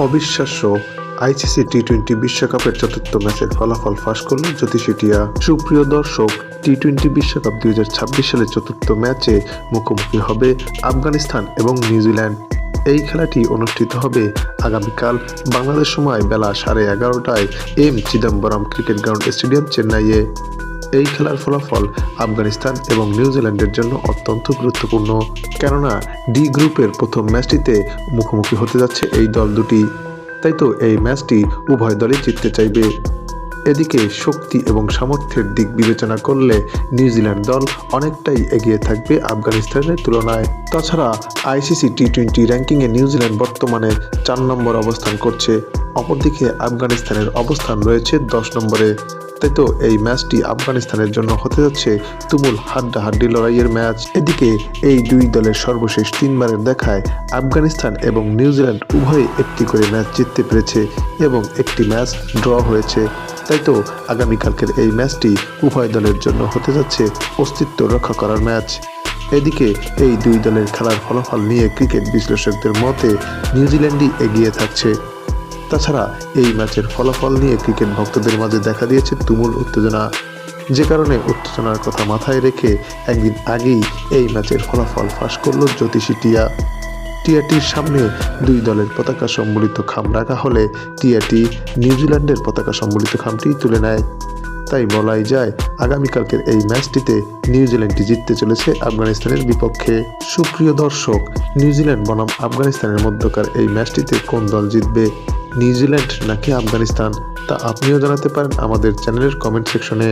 অবিশ্বাস্য আইসিসি টি-20 বিশ্বকাপের চতুর্থ ম্যাচের ফলাফল ফাঁস করল জ্যোতিষী টিয়া। সুপ্রিয় দর্শক, টি-20 বিশ্বকাপ 2026 সালের চতুর্থ ম্যাচে মুখোমুখি হবে আফগানিস্তান এবং নিউজিল্যান্ড। এই খেলাটি অনুষ্ঠিত হবে আগামীকাল বাংলাদেশ সময় বেলা 11:30টায় M Chidambaram cricket ground stadium, চেন্নাইয়ে। এই খেলার ফলাফল আফগানিস্তান এবং নিউজিল্যান্ডের জন্য অত্যন্ত গুরুত্বপূর্ণ, কেননা ডি গ্রুপের প্রথম ম্যাচটিতে মুখোমুখি হতে যাচ্ছে এই দল দুটি। তাই তো এই ম্যাচটি উভয় দলই জিততে চাইবে। এদিকে শক্তি এবং সামর্থ্যের দিক বিবেচনা করলে নিউজিল্যান্ড দল অনেকটাই এগিয়ে থাকবে আফগানিস্তানের তুলনায়। তাছাড়া আইসিসি টি-20 র্যাঙ্কিংয়ে নিউজিল্যান্ড বর্তমানে 4 নম্বর অবস্থান করছে, অপরদিকে আফগানিস্তানের অবস্থান রয়েছে 10 নম্বরে। তাই তো এই ম্যাচটি আফগানিস্তানের জন্য হতে যাচ্ছে তুমুল হাড্ডাহাড্ডি লড়াইয়ের ম্যাচ। এদিকে এই দুই দলের সর্বশেষ 3 বারের দেখায় আফগানিস্তান এবং নিউজিল্যান্ড উভয়ে একটি করে ম্যাচ জিততে পেরেছে এবং একটি ম্যাচ ড্র হয়েছে। তাই তো আগামীকালকের এই ম্যাচটি উভয় দলের জন্য হতে যাচ্ছে অস্তিত্ব রক্ষা করার ম্যাচ। এদিকে এই দুই দলের খেলার ফলাফল নিয়ে ক্রিকেট বিশ্লেষকদের মতে নিউজিল্যান্ডই এগিয়ে থাকছে। তাছাড়া এই ম্যাচের ফলাফল নিয়ে ক্রিকেট ভক্তদের মাঝে দেখা দিয়েছে তুমুল উত্তেজনা, যে কারণে উত্তেজনার কথা মাথায় রেখে একদিন আগেই এই ম্যাচের ফলাফল ফাঁস করল জ্যোতিষী টিয়া। টিয়াটির সামনে দুই দলের পতাকা সম্বলিত খাম রাখা হলে টিয়াটি নিউজিল্যান্ডের পতাকা সম্বলিত খামটি তুলে নেয়। তাই বলাই যায় আগামীকালকের এই ম্যাচটিতে নিউজিল্যান্ডটি জিততে চলেছে আফগানিস্তানের বিপক্ষে। সুপ্রিয় দর্শক, নিউজিল্যান্ড বনাম আফগানিস্তানের মধ্যকার এই ম্যাচটিতে কোন দল জিতবে, নিউজিল্যান্ড নাকি আফগানিস্তান, তা আপনিও জানাতে পারেন আমাদের চ্যানেলের কমেন্ট সেকশনে।